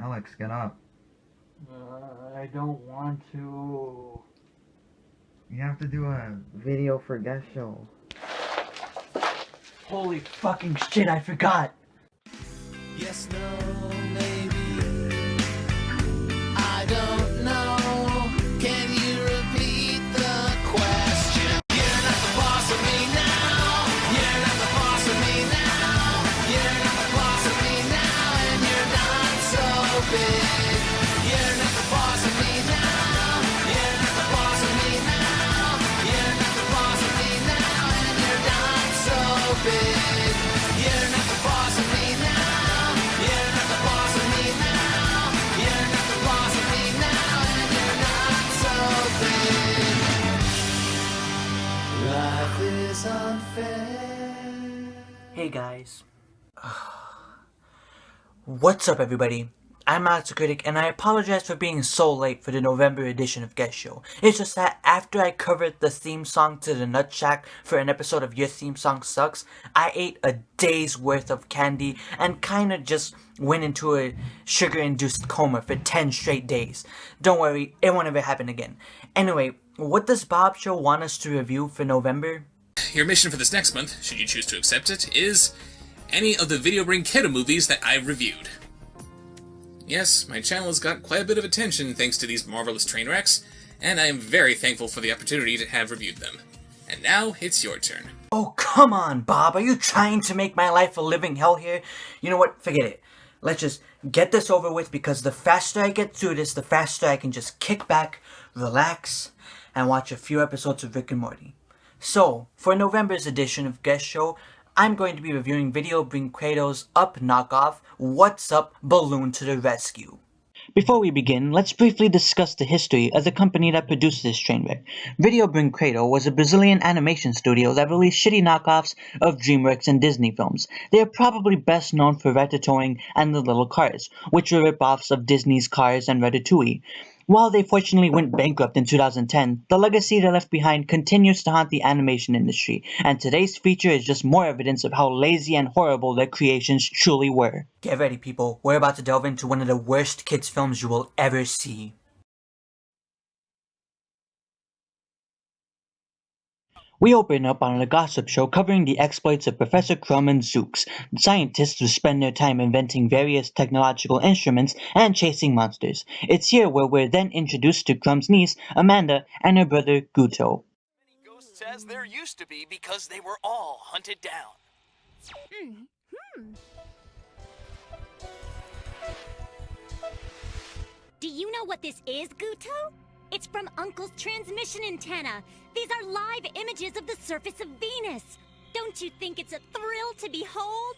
Alex, get up. I don't want to. You have to do a video for Guestsheaux. Holy fucking shit, I forgot! Yes, no, maybe. I don't know. Can you repeat the question? You're not the boss of me now. You're not the boss of me now. You're not the boss of me now, and you're not so big. You're not the boss of me now. You're not the boss of me now. You're not the boss of me now, and you're not so big. You're not the boss of me now. You're not the boss of me now. You're not the boss of me now, and you're not so big. Life is unfair. Hey guys. What's up everybody? I'm Alex, Critic, and I apologize for being so late for the November edition of Guestsheaux. It's just that after I covered the theme song to the Nut Shack for an episode of Your Theme Song Sucks, I ate a day's worth of candy and kinda just went into a sugar-induced coma for 10 straight days. Don't worry, it won't ever happen again. Anyway, what does Bob Show want us to review for November? Your mission for this next month, should you choose to accept it, is any of the Video Brain Kiddo movies that I've reviewed. Yes, my channel has got quite a bit of attention thanks to these marvelous train wrecks, and I am very thankful for the opportunity to have reviewed them. And now, it's your turn. Oh, come on, Bob. Are you trying to make my life a living hell here? You know what? Forget it. Let's just get this over with, because the faster I get through this, the faster I can just kick back, relax, and watch a few episodes of Rick and Morty. So, for November's edition of Guestsheaux, I'm going to be reviewing Video Brain Kratos' Up knockoff, What's Up, Balloon to the Rescue. Before we begin, let's briefly discuss the history of the company that produced this train wreck. Video Brain Kratos was a Brazilian animation studio that released shitty knockoffs of DreamWorks and Disney films. They are probably best known for Ratatouille and The Little Cars, which were rip-offs of Disney's Cars and Ratatouille. While they fortunately went bankrupt in 2010, the legacy they left behind continues to haunt the animation industry, and today's feature is just more evidence of how lazy and horrible their creations truly were. Get ready, people. We're about to delve into one of the worst kids' films you will ever see. We open up on a gossip show covering the exploits of Professor Crumb and Zooks, scientists who spend their time inventing various technological instruments and chasing monsters. It's here where we're then introduced to Crumb's niece, Amanda, and her brother, Guto. Many ghosts as there used to be because they were all hunted down. Do you know what this is, Guto? It's from Uncle's transmission antenna. These are live images of the surface of Venus. Don't you think it's a thrill to behold?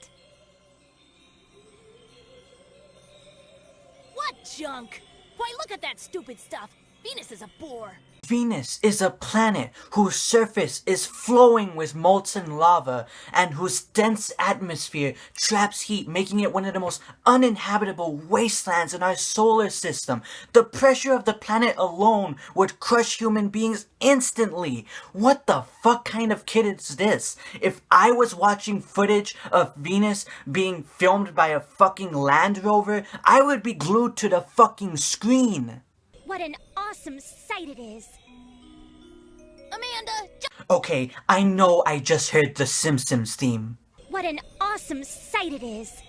What junk? Why, look at that stupid stuff. Venus is a bore. Venus is a planet whose surface is flowing with molten lava and whose dense atmosphere traps heat, making it one of the most uninhabitable wastelands in our solar system. The pressure of the planet alone would crush human beings instantly. What the fuck kind of kid is this? If I was watching footage of Venus being filmed by a fucking Land Rover, I would be glued to the fucking screen. What an awesome sight it is. Amanda, Okay, I know I just heard the Simpsons theme. What an awesome sight it is.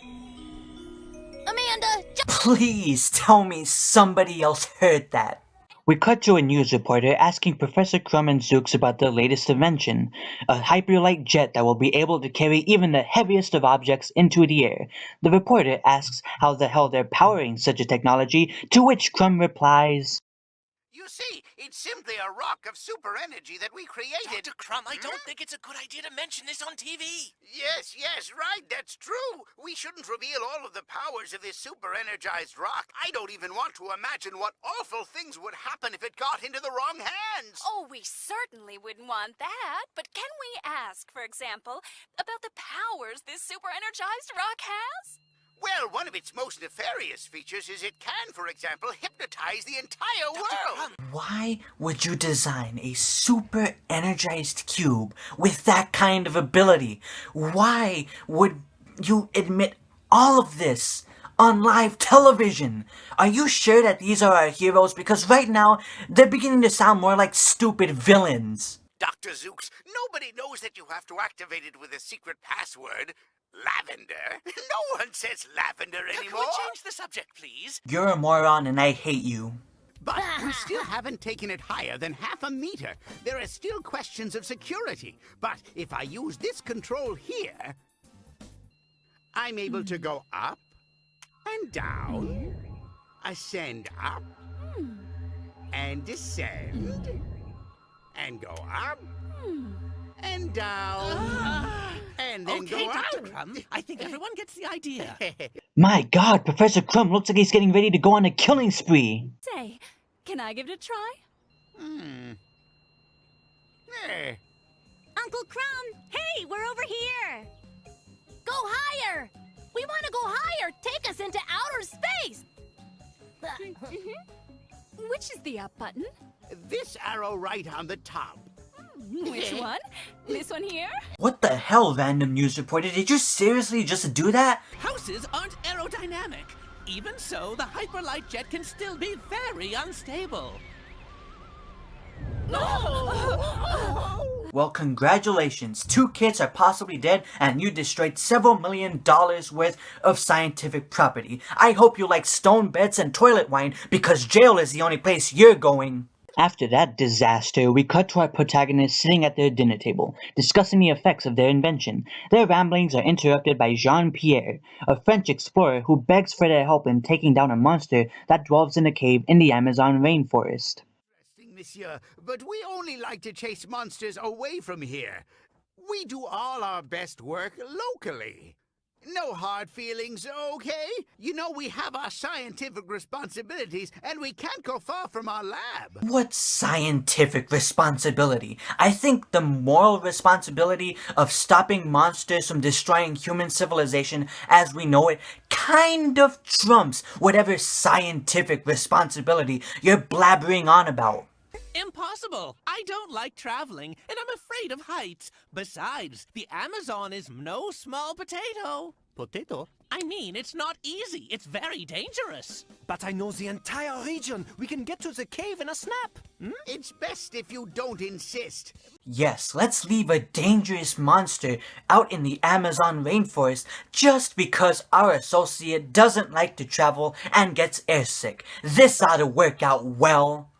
Amanda, Please tell me somebody else heard that. We cut to a news reporter asking Professor Crumb and Zooks about their latest invention, a hyperlight jet that will be able to carry even the heaviest of objects into the air. The reporter asks how the hell they're powering such a technology, to which Crumb replies, You see, it's simply a rock of super energy that we created. Dr. Crumb, I don't think it's a good idea to mention this on TV. Yes, right, that's true. We shouldn't reveal all of the powers of this super energized rock. I don't even want to imagine what awful things would happen if it got into the wrong hands. Oh, we certainly wouldn't want that. But can we ask, for example, about the powers this super-energized rock has? Well, one of its most nefarious features is it can, for example, hypnotize the entire world. why would you design a super energized cube with that kind of ability? Why would you admit all of this on live television. Are you sure that these are our heroes? Because right now, they're beginning to sound more like stupid villains. Dr. Zooks, nobody knows that you have to activate it with a secret password. Lavender? No one says lavender anymore. Can we change the subject, please? You're a moron and I hate you. But we still haven't taken it higher than half a meter. There are still questions of security. But if I use this control here, I'm able to go up and down, ascend up, and descend, and go up, and down, and then Okay, go Dr. up. Crumb, I think everyone gets the idea. My God, Professor Crumb looks like he's getting ready to go on a killing spree. Say, can I give it a try? Eh. Uncle Crumb, hey, we're over here. Go higher! We want to go higher! Take us into outer space! Which is the up button? This arrow right on the top. Which one? This one here? What the hell, random news reporter? Did you seriously just do that? Houses aren't aerodynamic. Even so, the hyperlight jet can still be very unstable. Well, congratulations. 2 kids are possibly dead and you destroyed several $1 million worth of scientific property. I hope you like stone beds and toilet wine because jail is the only place you're going. After that disaster, we cut to our protagonists sitting at their dinner table, discussing the effects of their invention. Their ramblings are interrupted by Jean-Pierre, a French explorer who begs for their help in taking down a monster that dwells in a cave in the Amazon rainforest. Monsieur, but we only like to chase monsters away from here. We do all our best work locally. No hard feelings, okay? You know, we have our scientific responsibilities, and we can't go far from our lab. What scientific responsibility? I think the moral responsibility of stopping monsters from destroying human civilization as we know it kind of trumps whatever scientific responsibility you're blabbering on about. Impossible! I don't like traveling, and I'm afraid of heights. Besides, the Amazon is no small potato. Potato? I mean, it's not easy. It's very dangerous. But I know the entire region. We can get to the cave in a snap. It's best if you don't insist. Yes, let's leave a dangerous monster out in the Amazon rainforest just because our associate doesn't like to travel and gets airsick. This ought to work out well.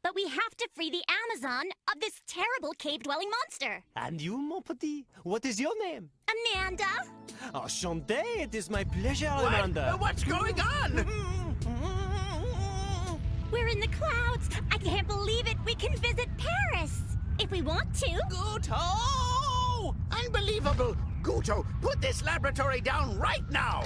But we have to free the Amazon of this terrible cave-dwelling monster. And you, mon petit? What is your name? Amanda? Enchanté. It is my pleasure, Amanda. What's going on? We're in the clouds. I can't believe it. We can visit Paris if we want to. Guto! Unbelievable! Guto, put this laboratory down right now!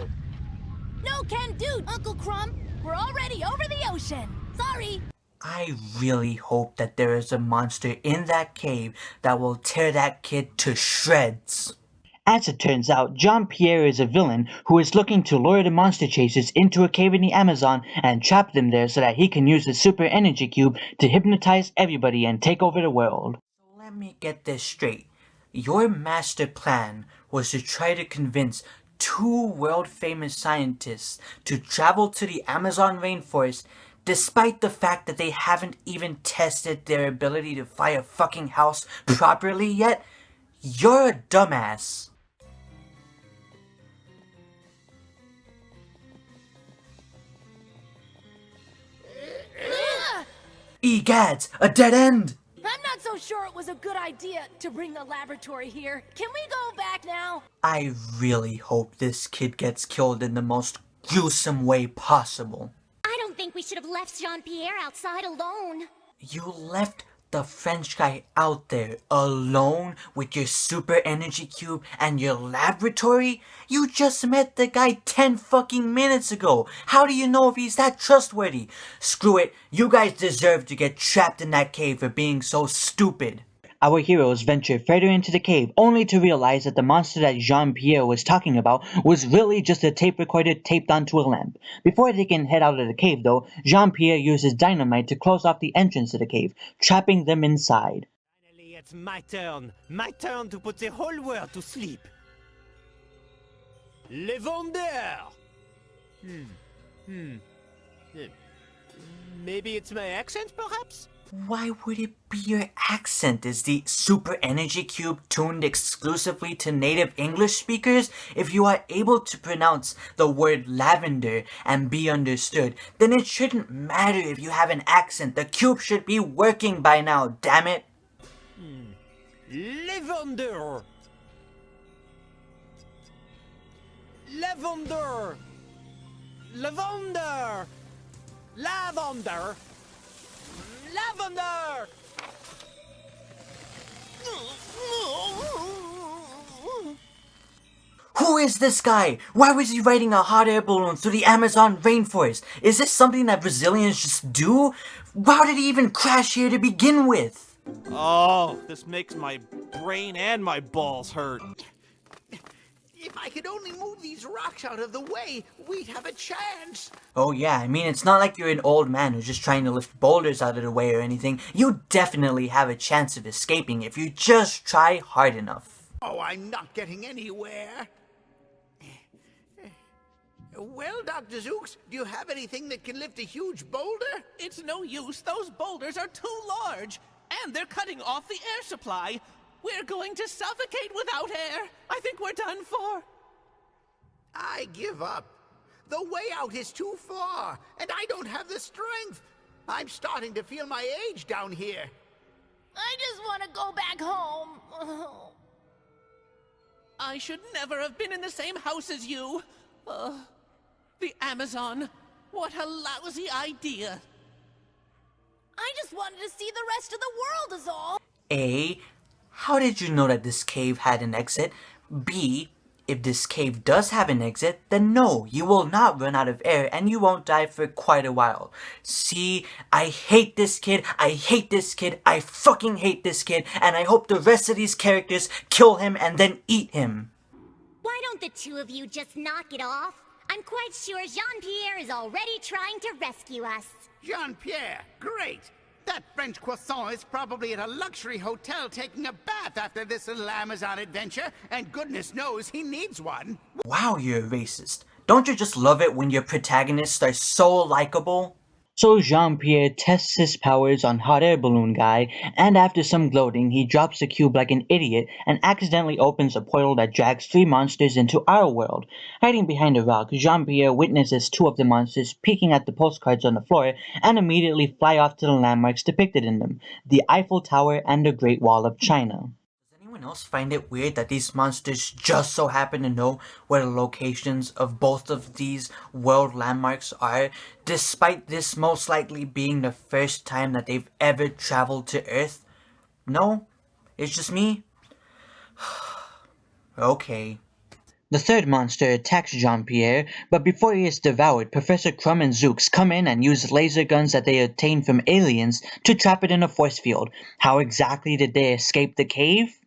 No can do, Uncle Crumb. We're already over the ocean. Sorry. I really hope that there is a monster in that cave that will tear that kid to shreds. As it turns out, Jean-Pierre is a villain who is looking to lure the monster chasers into a cave in the Amazon and trap them there so that he can use the super energy cube to hypnotize everybody and take over the world. So let me get this straight. Your master plan was to try to convince 2 world-famous scientists to travel to the Amazon rainforest despite the fact that they haven't even tested their ability to fly a fucking house properly yet? You're a dumbass. Egads, a dead end! I'm not so sure it was a good idea to bring the laboratory here. Can we go back now? I really hope this kid gets killed in the most gruesome way possible. I don't think we should have left Jean-Pierre outside alone. You left the French guy out there alone with your super energy cube and your laboratory? You just met the guy 10 fucking minutes ago. How do you know if he's that trustworthy? Screw it, you guys deserve to get trapped in that cave for being so stupid. Our heroes venture further into the cave, only to realize that the monster that Jean-Pierre was talking about was really just a tape recorder taped onto a lamp. Before they can head out of the cave, though, Jean-Pierre uses dynamite to close off the entrance to the cave, trapping them inside. Finally, it's my turn. My turn to put the whole world to sleep. Les vendeurs! Maybe it's my accent, perhaps? Why would it be your accent? Is the Super Energy Cube tuned exclusively to native English speakers? If you are able to pronounce the word lavender and be understood, then it shouldn't matter if you have an accent. The cube should be working by now, damn it! Lavender! Lavender! Lavender! Lavender! Lavender! Who is this guy? Why was he riding a hot air balloon through the Amazon rainforest? Is this something that Brazilians just do? How did he even crash here to begin with? Oh, this makes my brain and my balls hurt. If I could only move these rocks out of the way, we'd have a chance. Oh yeah, I mean, it's not like you're an old man who's just trying to lift boulders out of the way or anything. You definitely have a chance of escaping if you just try hard enough. Oh, I'm not getting anywhere. Well, Dr. Zooks, do you have anything that can lift a huge boulder? It's no use. Those boulders are too large. And they're cutting off the air supply. We're going to suffocate without air. I think we're done for. I give up. The way out is too far, and I don't have the strength. I'm starting to feel my age down here. I just want to go back home. I should never have been in the same house as you. The Amazon. What a lousy idea. I just wanted to see the rest of the world is all. A. How did you know that this cave had an exit? B. If this cave does have an exit, then no, you will not run out of air and you won't die for quite a while. C. I hate this kid, I hate this kid, I fucking hate this kid, and I hope the rest of these characters kill him and then eat him. Why don't the two of you just knock it off? I'm quite sure Jean-Pierre is already trying to rescue us. Jean-Pierre, great. That French croissant is probably at a luxury hotel taking a bath after this little Amazon adventure, and goodness knows he needs one. Wow, you're a racist. Don't you just love it when your protagonists are so likable? So Jean-Pierre tests his powers on Hot Air Balloon Guy, and after some gloating, he drops the cube like an idiot and accidentally opens a portal that drags 3 monsters into our world. Hiding behind a rock, Jean-Pierre witnesses 2 of the monsters peeking at the postcards on the floor and immediately fly off to the landmarks depicted in them, the Eiffel Tower and the Great Wall of China. Anyone else find it weird that these monsters just so happen to know where the locations of both of these world landmarks are, despite this most likely being the first time that they've ever traveled to Earth? No? It's just me? Okay. The third monster attacks Jean-Pierre, but before he is devoured, Professor Crumb and Zooks come in and use laser guns that they obtained from aliens to trap it in a force field. How exactly did they escape the cave?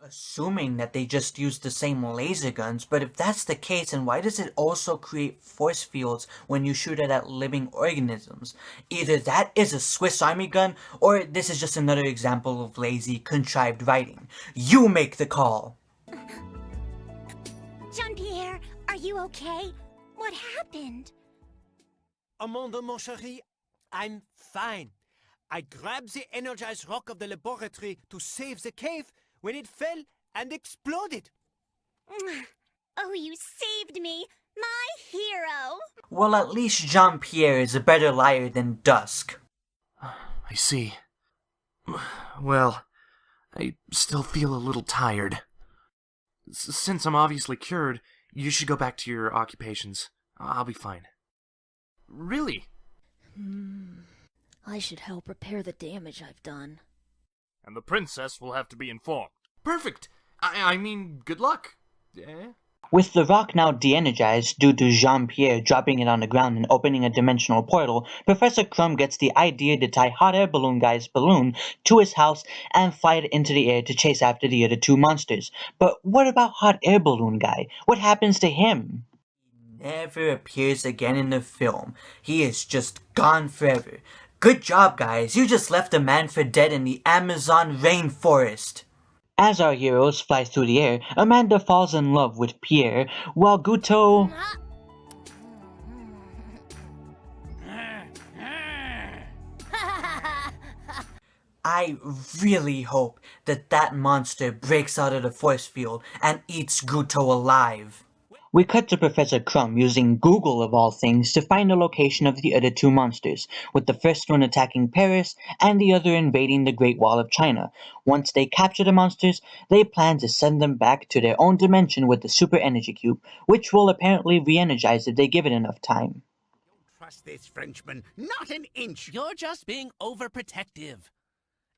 Assuming that they just used the same laser guns, but if that's the case, then why does it also create force fields when you shoot it at living organisms? Either that is a Swiss Army gun, or this is just another example of lazy, contrived writing. You make the call! Jean-Pierre, are you okay? What happened? Amanda, mon chéri, I'm fine. I grabbed the energized rock of the laboratory to save the cave when it fell and exploded. Oh, you saved me! My hero! Well, at least Jean-Pierre is a better liar than Dusk. I see. Well, I still feel a little tired. Since I'm obviously cured, you should go back to your occupations. I'll be fine. Really? I should help repair the damage I've done. And the princess will have to be informed. Perfect! I mean, good luck. With the rock now de-energized due to Jean-Pierre dropping it on the ground and opening a dimensional portal, Professor Crumb gets the idea to tie Hot Air Balloon Guy's balloon to his house and fly it into the air to chase after the other 2 monsters. But what about Hot Air Balloon Guy? What happens to him? He never appears again in the film. He is just gone forever. Good job, guys. You just left a man for dead in the Amazon rainforest. As our heroes fly through the air, Amanda falls in love with Pierre, while Guesheaux I really hope that that monster breaks out of the force field and eats Guto alive. We cut to Professor Crumb using Google of all things to find the location of the other two monsters, with the first one attacking Paris and the other invading the Great Wall of China. Once they capture the monsters, they plan to send them back to their own dimension with the Super Energy Cube, which will apparently re-energize if they give it enough time. Trust this Frenchman, not an inch. You're just being overprotective.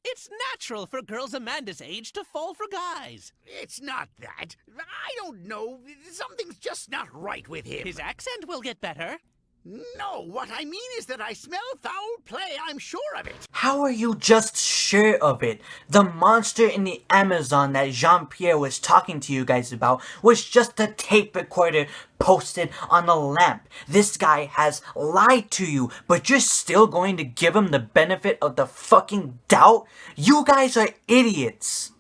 It's natural for girls Amanda's age to fall for guys. It's not that. I don't know. Something's just not right with him. His accent will get better. No, what I mean is that I smell foul play. I'm sure of it. How are you just sure of it? The monster in the Amazon that Jean-Pierre was talking to you guys about was just a tape recorder posted on a lamp. This guy has lied to you, but you're still going to give him the benefit of the fucking doubt? You guys are idiots.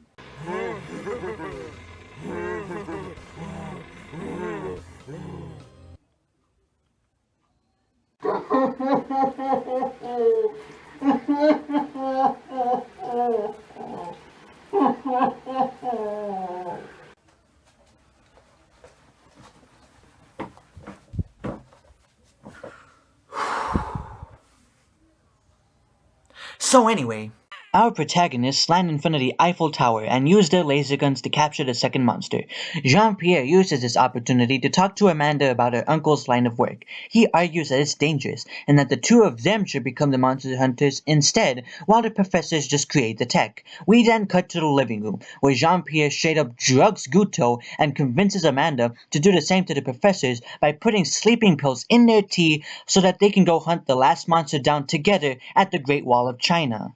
So anyway, our protagonists land in front of the Eiffel Tower and use their laser guns to capture the second monster. Jean-Pierre uses this opportunity to talk to Amanda about her uncle's line of work. He argues that it's dangerous, and that the two of them should become the monster hunters instead, while the professors just create the tech. We then cut to the living room, where Jean-Pierre straight up drugs Guto and convinces Amanda to do the same to the professors by putting sleeping pills in their tea so that they can go hunt the last monster down together at the Great Wall of China.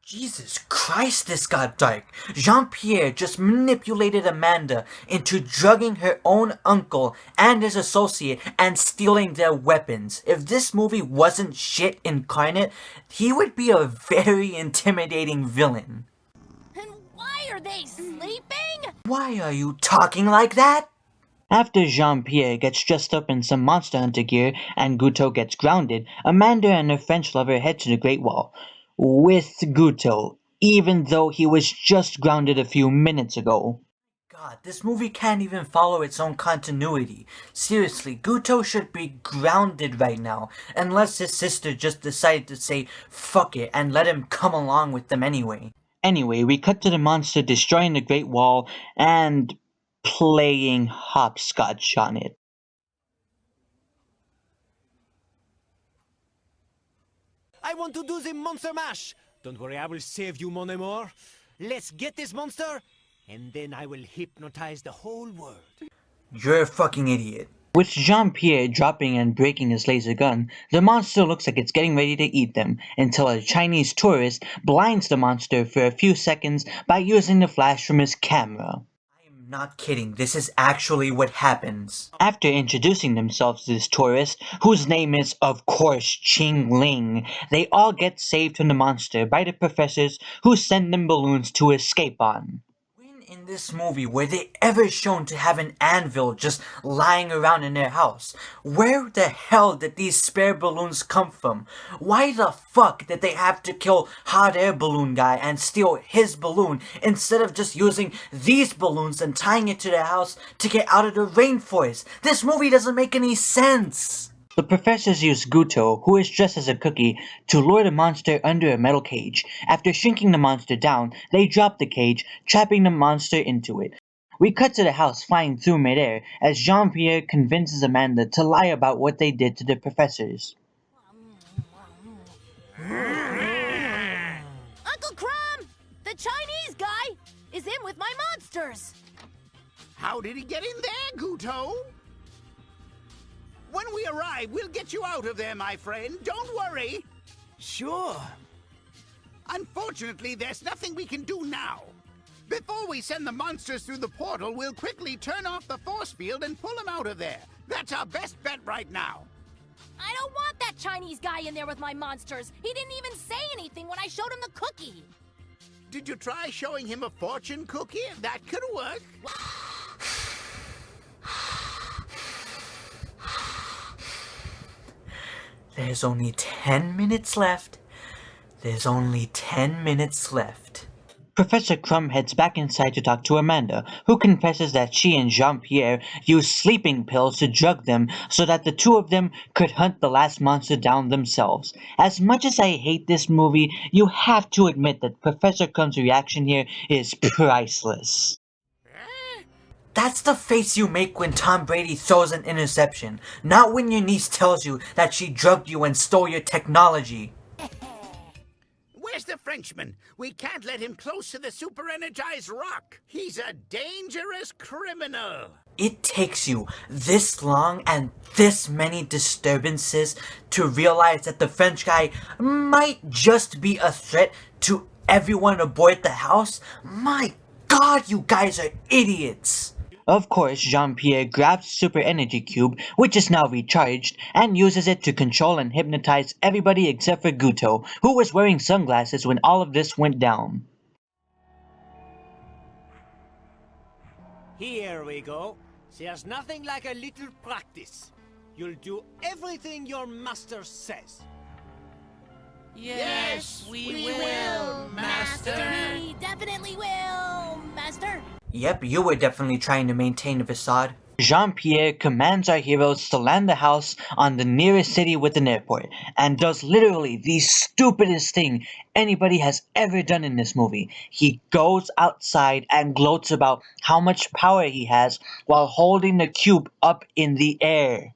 Jesus Christ, this got dark. Jean-Pierre just manipulated Amanda into drugging her own uncle and his associate and stealing their weapons. If this movie wasn't shit incarnate, he would be a very intimidating villain. And why are they sleeping? Why are you talking like that? After Jean-Pierre gets dressed up in some monster hunter gear and Guto gets grounded, Amanda and her French lover head to the Great Wall. With Guto, even though he was just grounded a few minutes ago. God, this movie can't even follow its own continuity. Seriously, Guto should be grounded right now, unless his sister just decided to say fuck it and let him come along with them anyway. Anyway, we cut to the monster destroying the Great Wall and playing hopscotch on it. I want to do the monster mash. Don't worry, I will save you, mon amour. Let's get this monster, and then I will hypnotize the whole world. You're a fucking idiot. With Jean-Pierre dropping and breaking his laser gun, the monster looks like it's getting ready to eat them, until a Chinese tourist blinds the monster for a few seconds by using the flash from his camera. Not kidding, this is actually what happens. After introducing themselves to this tourist, whose name is, of course, Ching Ling, they all get saved from the monster by the professors who send them balloons to escape on. When in this movie were they ever shown to have an anvil just lying around in their house? Where the hell did these spare balloons come from? Why the fuck did they have to kill Hot Air Balloon Guy and steal his balloon instead of just using these balloons and tying it to their house to get out of the rainforest? This movie doesn't make any sense! The professors use Guto, who is dressed as a cookie, to lure the monster under a metal cage. After shrinking the monster down, they drop the cage, trapping the monster into it. We cut to the house flying through midair as Jean-Pierre convinces Amanda to lie about what they did to the professors. Uncle Crumb! The Chinese guy is in with my monsters! How did he get in there, Guto? When we arrive, we'll get you out of there, my friend. Don't worry. Sure. Unfortunately, there's nothing we can do now. Before we send the monsters through the portal, we'll quickly turn off the force field and pull them out of there. That's our best bet right now. I don't want that Chinese guy in there with my monsters. He didn't even say anything when I showed him the cookie. Did you try showing him a fortune cookie? That could work. There's only 10 minutes left. There's only 10 minutes left. Professor Crumb heads back inside to talk to Amanda, who confesses that she and Jean-Pierre used sleeping pills to drug them so that the two of them could hunt the last monster down themselves. As much as I hate this movie, you have to admit that Professor Crumb's reaction here is priceless. That's the face you make when Tom Brady throws an interception, not when your niece tells you that she drugged you and stole your technology. Where's the Frenchman? We can't let him close to the super-energized rock. He's a dangerous criminal. It takes you this long and this many disturbances to realize that the French guy might just be a threat to everyone aboard the house? My God, you guys are idiots! Of course, Jean-Pierre grabs Super Energy Cube, which is now recharged, and uses it to control and hypnotize everybody except for Guto, who was wearing sunglasses when all of this went down. Here we go. There's nothing like a little practice. You'll do everything your master says. Yes, we will, Master. We definitely will, Master. Yep, you were definitely trying to maintain a facade. Jean-Pierre commands our heroes to land the house on the nearest city with an airport, and does literally the stupidest thing anybody has ever done in this movie. He goes outside and gloats about how much power he has while holding the cube up in the air.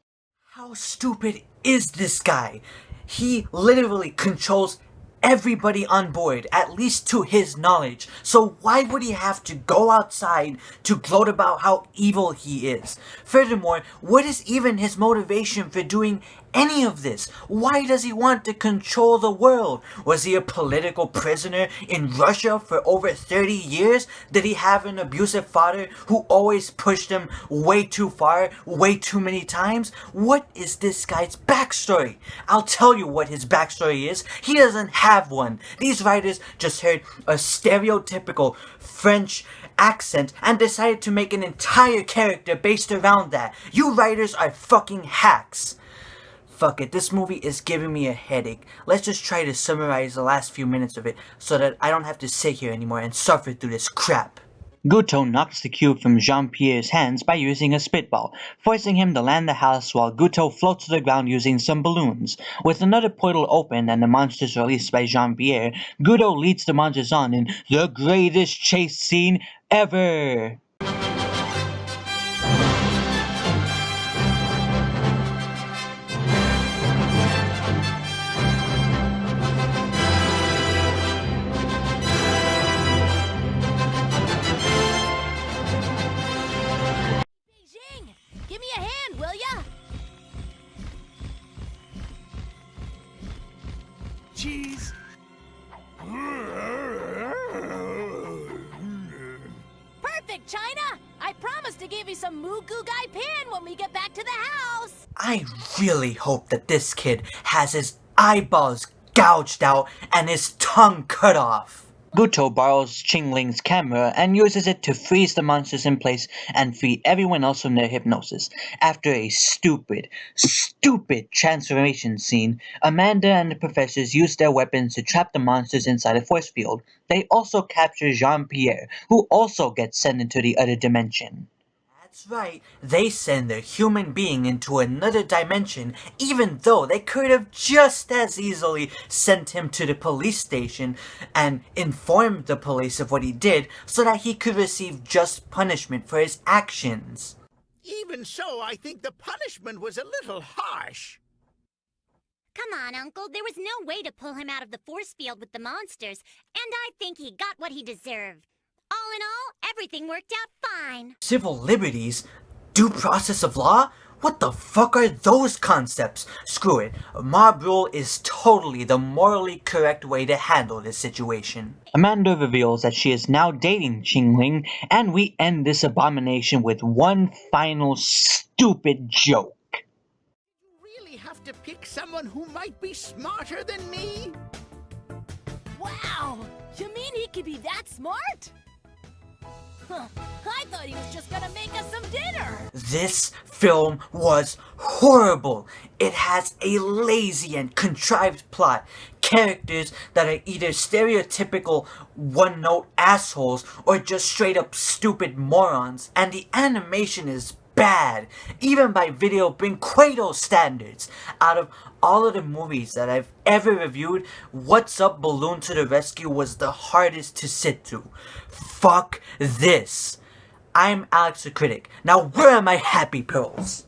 How stupid is this guy? He literally controls everybody on board, at least to his knowledge. So why would he have to go outside to gloat about how evil he is? Furthermore, what is even his motivation for doing any of this? Why does he want to control the world? Was he a political prisoner in Russia for over 30 years? Did he have an abusive father who always pushed him way too far, way too many times? What is this guy's backstory? I'll tell you what his backstory is. He doesn't have one. These writers just heard a stereotypical French accent and decided to make an entire character based around that. You writers are fucking hacks. Fuck it, this movie is giving me a headache. Let's just try to summarize the last few minutes of it so that I don't have to sit here anymore and suffer through this crap. Guto knocks the cube from Jean-Pierre's hands by using a spitball, forcing him to land the house while Guto floats to the ground using some balloons. With another portal open and the monsters released by Jean-Pierre, Guto leads the monsters on in the greatest chase scene ever! Give me a hand, will ya? Cheese. Perfect, China! I promise to give you some Moo Goo Gai Pan when we get back to the house! I really hope that this kid has his eyeballs gouged out and his tongue cut off. Guto borrows Qingling's camera and uses it to freeze the monsters in place and free everyone else from their hypnosis. After a stupid transformation scene, Amanda and the professors use their weapons to trap the monsters inside a force field. They also capture Jean-Pierre, who also gets sent into the other dimension. That's right, they send a human being into another dimension, even though they could have just as easily sent him to the police station and informed the police of what he did so that he could receive just punishment for his actions. Even so, I think the punishment was a little harsh. Come on, Uncle. There was no way to pull him out of the force field with the monsters, and I think he got what he deserved. All in all, everything worked out fine. Civil liberties? Due process of law? What the fuck are those concepts? Screw it. Mob rule is totally the morally correct way to handle this situation. Amanda reveals that she is now dating Qingling, and we end this abomination with one final stupid joke. You really have to pick someone who might be smarter than me? Wow! You mean he could be that smart? Huh. I thought he was just gonna make us some dinner. This film was horrible. It has a lazy and contrived plot, characters that are either stereotypical one-note assholes or just straight up stupid morons, and the animation is bad, even by Video Brinquedo standards. Out of all of the movies that I've ever reviewed, What's Up Balloon to the Rescue was the hardest to sit through. Fuck this. I'm Alex the Critic. Now where are my happy pills?